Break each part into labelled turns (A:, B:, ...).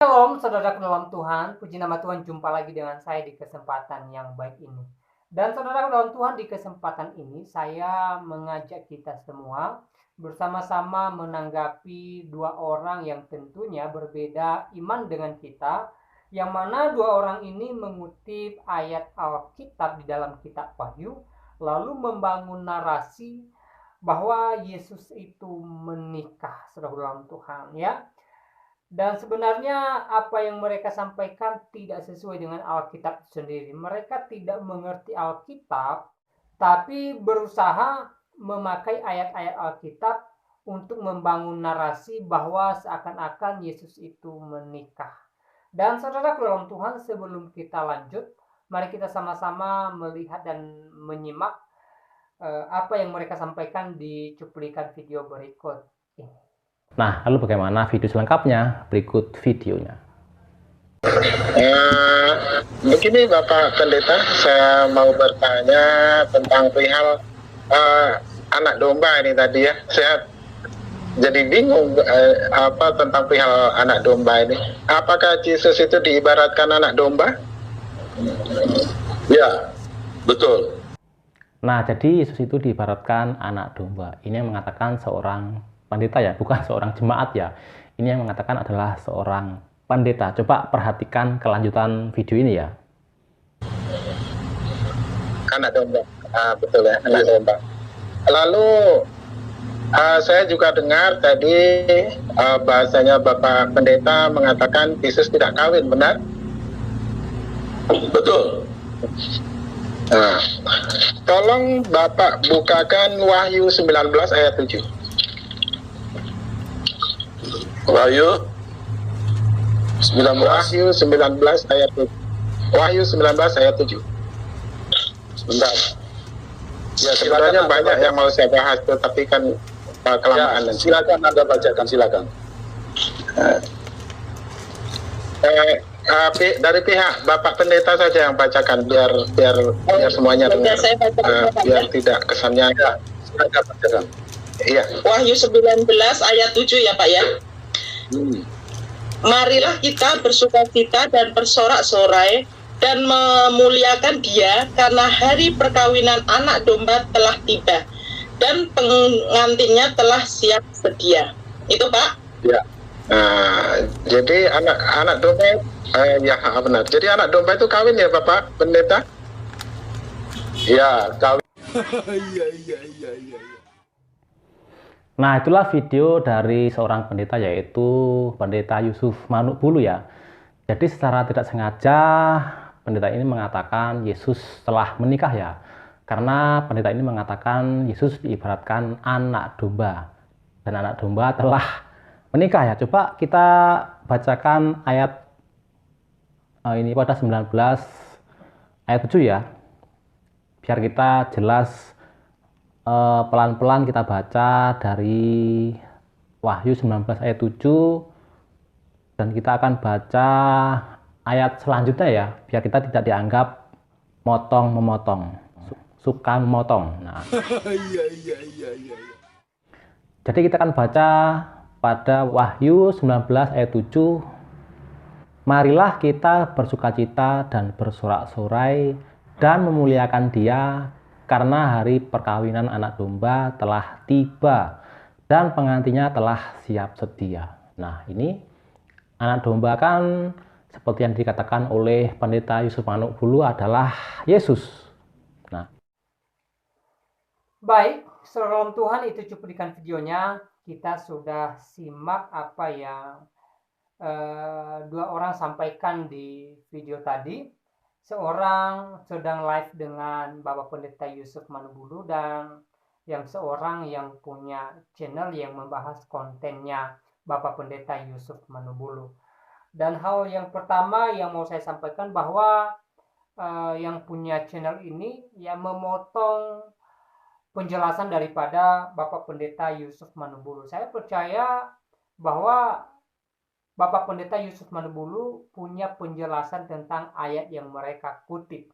A: Shalom saudara dalam Tuhan, puji nama Tuhan, jumpa lagi dengan saya di kesempatan yang baik ini. Dan saudara dalam Tuhan, di kesempatan ini saya mengajak kita semua bersama-sama menanggapi dua orang yang tentunya berbeda iman dengan kita, yang mana dua orang ini mengutip ayat Alkitab di dalam kitab Wahyu, lalu membangun narasi bahwa Yesus itu menikah, saudara dalam Tuhan, ya. Dan sebenarnya apa yang mereka sampaikan tidak sesuai dengan Alkitab sendiri. Mereka tidak mengerti Alkitab, tapi berusaha memakai ayat-ayat Alkitab untuk membangun narasi bahwa seakan-akan Yesus itu menikah. Dan saudara dalam Tuhan, sebelum kita lanjut, mari kita sama-sama melihat dan menyimak apa yang mereka sampaikan di cuplikan video berikut ini.
B: Nah, lalu bagaimana video selengkapnya? Berikut videonya.
C: Begini Bapak Pendeta, saya mau bertanya tentang perihal anak domba ini tadi ya. Saya jadi bingung tentang perihal anak domba ini. Apakah Yesus itu diibaratkan anak domba?
D: Ya, betul.
B: Nah, jadi Yesus itu diibaratkan anak domba. Ini yang mengatakan seorang pendeta ya, bukan seorang jemaat ya. Ini yang mengatakan adalah seorang pendeta. Coba perhatikan kelanjutan video ini ya.
C: Anak domba, betul ya, anak domba. Lalu saya juga dengar tadi bahasanya Bapak Pendeta mengatakan Yesus tidak kawin, benar?
D: Betul.
C: Nah, tolong Bapak bukakan Wahyu 19 ayat 7.
D: Wahyu 19.
C: Wahyu 19 ayat 7. Wahyu 19 ayat 7.
D: Sebentar.
C: Ya, sebenarnya banyak yang mau saya bahas, tetapi kan kelamaan.
D: Ya, silakan Anda bacakan, silakan.
C: Dari pihak Bapak Pendeta saja yang bacakan, biar semuanya dengar, biar tidak kesannya.
D: Ya, silakan bacakan.
C: Iya.
E: Wahyu 19 ayat 7 ya Pak ya. Marilah kita bersukacita dan bersorak-sorai dan memuliakan Dia, karena hari perkawinan anak domba telah tiba dan pengantinnya telah siap sedia. Itu Pak.
C: Ya. Jadi anak domba, ya benar. Jadi anak domba itu kawin ya Bapak Pendeta?
D: Ya, kawin.
B: Nah, itulah video dari seorang pendeta, yaitu Pendeta Yusuf Manukbulu ya. Jadi secara tidak sengaja pendeta ini mengatakan Yesus telah menikah ya. Karena pendeta ini mengatakan Yesus diibaratkan anak domba. Dan anak domba telah menikah ya. Coba kita bacakan ayat ini pada 19 ayat 7 ya. Biar kita jelas, pelan-pelan kita baca dari Wahyu 19 ayat 7, dan kita akan baca ayat selanjutnya ya, biar kita tidak dianggap memotong, suka memotong. Nah, jadi kita akan baca pada Wahyu 19 ayat 7. Marilah kita bersukacita dan bersorak-sorai dan memuliakan Dia, karena hari perkawinan anak domba telah tiba dan pengantinnya telah siap sedia. Nah, ini anak domba kan seperti yang dikatakan oleh Pendeta Yusuf Manukbulu adalah Yesus. Nah,
A: Baik, saudara Tuhan, itu cuplikan videonya. Kita sudah simak apa yang dua orang sampaikan di video tadi. Seorang sedang live dengan Bapak Pendeta Yusuf Manukbulu, dan yang seorang yang punya channel yang membahas kontennya Bapak Pendeta Yusuf Manukbulu. Dan hal yang pertama yang mau saya sampaikan bahwa yang punya channel ini ya memotong penjelasan daripada Bapak Pendeta Yusuf Manukbulu. Saya percaya bahwa Bapak Pendeta Yusuf Manukbulu punya penjelasan tentang ayat yang mereka kutip.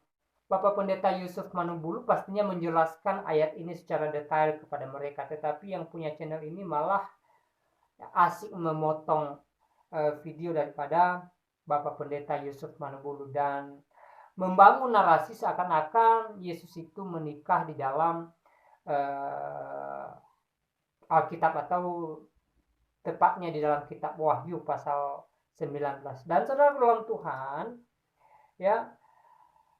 A: Bapak Pendeta Yusuf Manukbulu pastinya menjelaskan ayat ini secara detail kepada mereka, tetapi yang punya channel ini malah asik memotong video daripada Bapak Pendeta Yusuf Manubulu dan membangun narasi seakan-akan Yesus itu menikah di dalam Alkitab atau tepatnya di dalam kitab Wahyu pasal 19. Dan saudara dalam Tuhan, ya,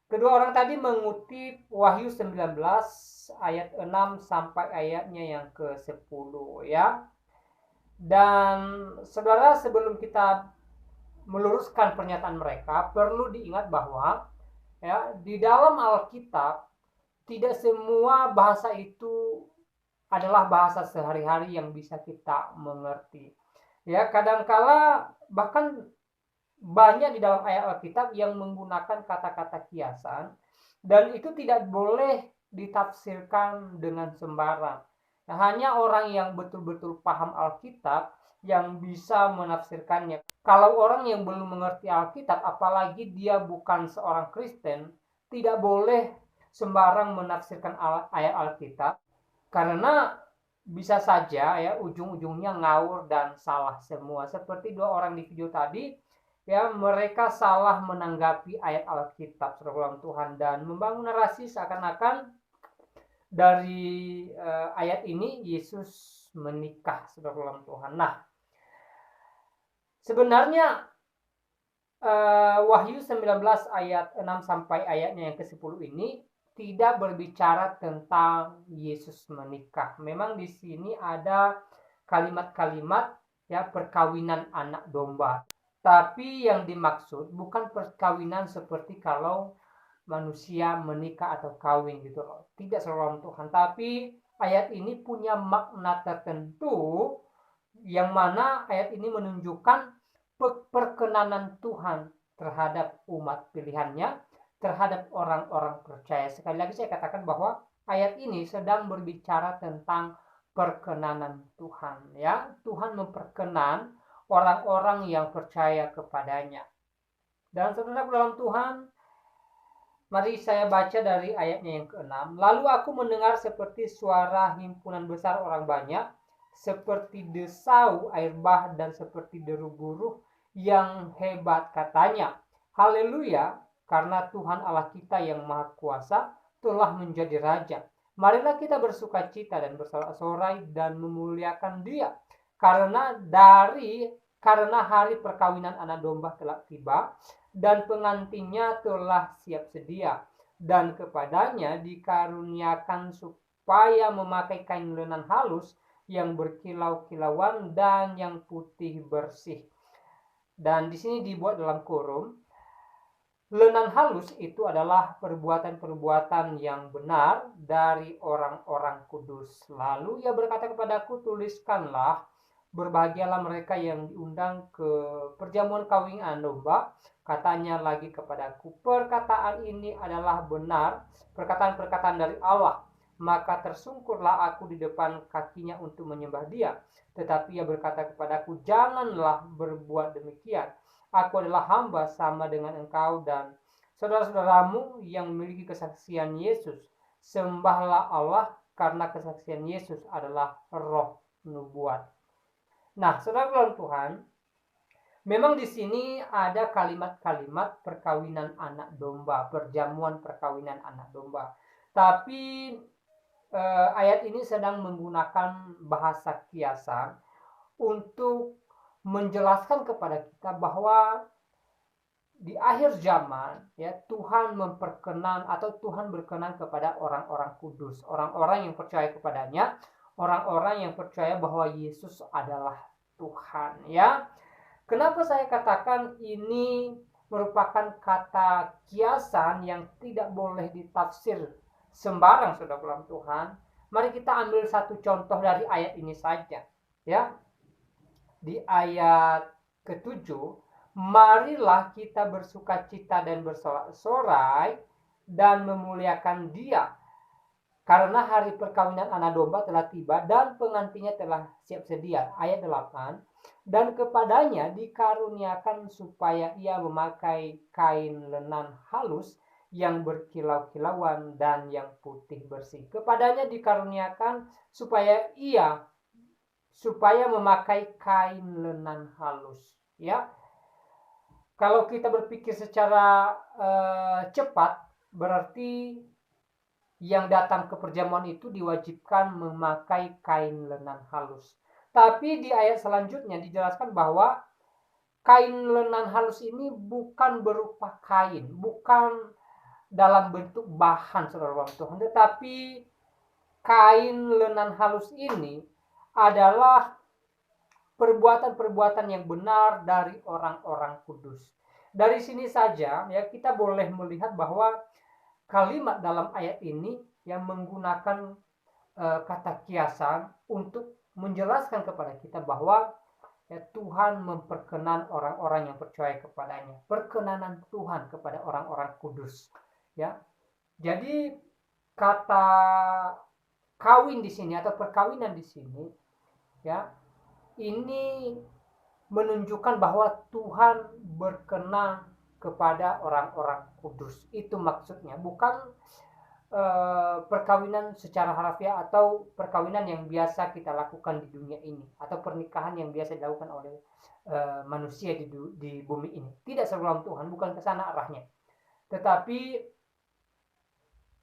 A: kedua orang tadi mengutip Wahyu 19 ayat 6 sampai ayatnya yang ke-10, ya. Dan saudara, sebelum kita meluruskan pernyataan mereka, perlu diingat bahwa ya, di dalam Alkitab tidak semua bahasa itu adalah bahasa sehari-hari yang bisa kita mengerti. Ya, kadangkala bahkan banyak di dalam ayat Alkitab yang menggunakan kata-kata kiasan dan itu tidak boleh ditafsirkan dengan sembarang. Nah, hanya orang yang betul-betul paham Alkitab yang bisa menafsirkannya. Kalau orang yang belum mengerti Alkitab, apalagi dia bukan seorang Kristen, tidak boleh sembarang menafsirkan ayat Alkitab karena bisa saja ya ujung-ujungnya ngawur dan salah semua. Seperti dua orang di video tadi, ya, mereka salah menanggapi ayat Alkitab firman Tuhan dan membangun narasi seakan-akan dari ayat ini Yesus menikah firman Tuhan. Nah, sebenarnya Wahyu 19 ayat 6 sampai ayatnya yang ke-10 ini tidak berbicara tentang Yesus menikah. Memang di sini ada kalimat-kalimat ya perkawinan anak domba. Tapi yang dimaksud bukan perkawinan seperti kalau manusia menikah atau kawin gitu loh. Tidak seorang Tuhan. Tapi ayat ini punya makna tertentu yang mana ayat ini menunjukkan perkenanan Tuhan terhadap umat pilihannya, terhadap orang-orang percaya. Sekali lagi saya katakan bahwa ayat ini sedang berbicara tentang perkenanan Tuhan. Ya, Tuhan memperkenan orang-orang yang percaya kepadanya. Dan saudara dalam Tuhan, mari saya baca dari ayatnya yang ke-6. Lalu aku mendengar seperti suara himpunan besar orang banyak, seperti desau air bah dan seperti deru guruh yang hebat, katanya, haleluya, karena Tuhan Allah kita yang maha kuasa telah menjadi raja. Marilah kita bersuka cita dan bersorak-sorai dan memuliakan Dia, karena hari perkawinan anak domba telah tiba dan pengantinnya telah siap sedia, dan kepadanya dikaruniakan supaya memakai kain lenan halus yang berkilau-kilauan dan yang putih bersih. Dan di sini dibuat dalam kurung, lenan halus itu adalah perbuatan-perbuatan yang benar dari orang-orang kudus. Lalu ia berkata kepadaku, tuliskanlah, berbahagialah mereka yang diundang ke perjamuan kawinan domba. Katanya lagi kepadaku, perkataan ini adalah benar, perkataan-perkataan dari Allah. Maka tersungkurlah aku di depan kakinya untuk menyembah Dia. Tetapi ia berkata kepadaku, janganlah berbuat demikian. Aku adalah hamba sama dengan engkau dan saudara-saudaramu yang memiliki kesaksian Yesus. Sembahlah Allah karena kesaksian Yesus adalah roh nubuat. Nah, saudara Tuhan, memang di sini ada kalimat-kalimat perkawinan anak domba, perjamuan perkawinan anak domba. Tapi ayat ini sedang menggunakan bahasa kiasan untuk menjelaskan kepada kita bahwa di akhir zaman ya Tuhan memperkenan atau Tuhan berkenan kepada orang-orang kudus, orang-orang yang percaya kepadanya, orang-orang yang percaya bahwa Yesus adalah Tuhan, ya. Kenapa saya katakan ini merupakan kata kiasan yang tidak boleh ditafsir sembarang, saudara dalam Tuhan? Mari kita ambil satu contoh dari ayat ini saja, ya. Di ayat ke-7, marilah kita bersuka cita dan bersorak-sorai dan memuliakan Dia, karena hari perkawinan anak domba telah tiba dan pengantinnya telah siap sedia. Ayat 8, dan kepadanya dikaruniakan supaya ia memakai kain lenan halus yang berkilau-kilauan dan yang putih bersih. Kepadanya dikaruniakan supaya memakai kain lenan halus. Ya, kalau kita berpikir secara cepat, berarti yang datang ke perjamuan itu diwajibkan memakai kain lenan halus. Tapi di ayat selanjutnya dijelaskan bahwa kain lenan halus ini bukan berupa kain, bukan dalam bentuk bahan, saudara Tuhan, tetapi kain lenan halus ini adalah perbuatan-perbuatan yang benar dari orang-orang kudus. Dari sini saja ya kita boleh melihat bahwa kalimat dalam ayat ini yang menggunakan kata kiasan untuk menjelaskan kepada kita bahwa ya, Tuhan memperkenan orang-orang yang percaya kepadanya. Perkenanan Tuhan kepada orang-orang kudus. Ya, jadi kata kawin di sini atau perkawinan di sini, ya, ini menunjukkan bahwa Tuhan berkenan kepada orang-orang kudus. Itu maksudnya, bukan perkawinan secara harfiah atau perkawinan yang biasa kita lakukan di dunia ini atau pernikahan yang biasa dilakukan oleh manusia di bumi ini. Tidak sebelum Tuhan, bukan ke sana arahnya. Tetapi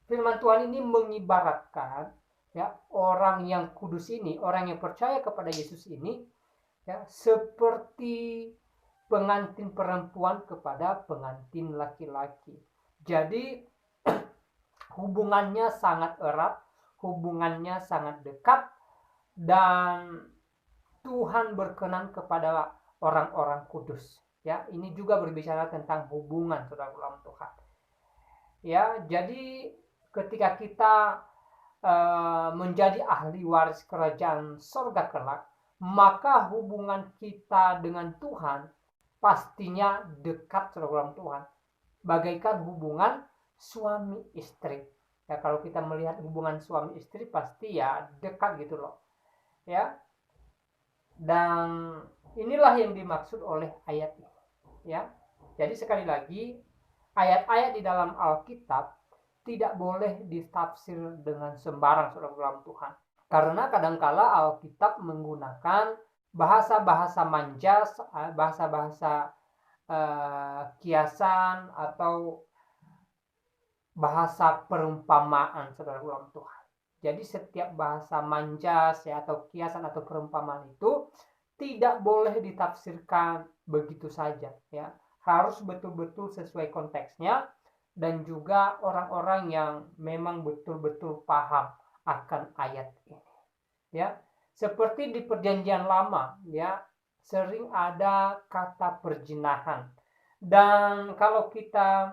A: firman Tuhan ini mengibaratkan ya orang yang kudus ini, orang yang percaya kepada Yesus ini ya seperti pengantin perempuan kepada pengantin laki-laki. Jadi hubungannya sangat erat, hubungannya sangat dekat, dan Tuhan berkenan kepada orang-orang kudus. Ya, ini juga berbicara tentang hubungan saudara dalam Tuhan. Ya, jadi ketika kita menjadi ahli waris kerajaan sorga kelak, maka hubungan kita dengan Tuhan pastinya dekat saudara Tuhan, bagaikan hubungan suami istri. Ya, kalau kita melihat hubungan suami istri pasti ya dekat gitu loh. Ya. Dan inilah yang dimaksud oleh ayat ini. Ya. Jadi sekali lagi, ayat-ayat di dalam Alkitab tidak boleh ditafsir dengan sembarang saudara Tuhan. Karena kadangkala Alkitab menggunakan bahasa-bahasa manja, bahasa-bahasa kiasan atau bahasa perumpamaan saudara Tuhan. Jadi setiap bahasa manja atau kiasan atau perumpamaan itu tidak boleh ditafsirkan begitu saja ya. Harus betul-betul sesuai konteksnya dan juga orang-orang yang memang betul-betul paham akan ayat ini. Ya, seperti di Perjanjian Lama ya, sering ada kata perzinahan. Dan kalau kita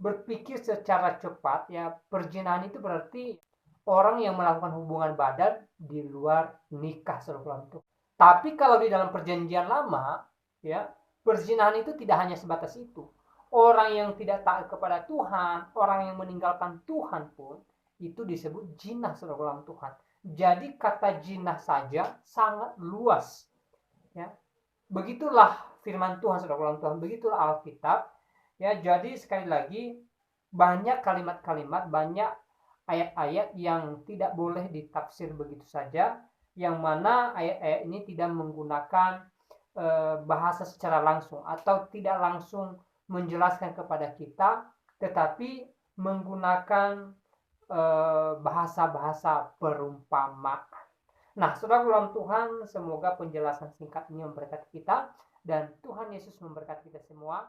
A: berpikir secara cepat ya, perzinahan itu berarti orang yang melakukan hubungan badan di luar nikah saudara. Tapi kalau di dalam Perjanjian Lama ya, perzinahan itu tidak hanya sebatas itu. Orang yang tidak taat kepada Tuhan, orang yang meninggalkan Tuhan pun itu disebut jinah saudara Tuhan. Jadi kata jinah saja sangat luas ya. Begitulah firman Tuhan saudara Tuhan, begitulah Alkitab. Ya, jadi sekali lagi banyak kalimat-kalimat, banyak ayat-ayat yang tidak boleh ditafsir begitu saja, yang mana ayat-ayat ini tidak menggunakan bahasa secara langsung atau tidak langsung menjelaskan kepada kita, tetapi menggunakan bahasa-bahasa perumpamaan. Nah, saudara dalam Tuhan, semoga penjelasan singkat ini memberkati kita dan Tuhan Yesus memberkati kita semua.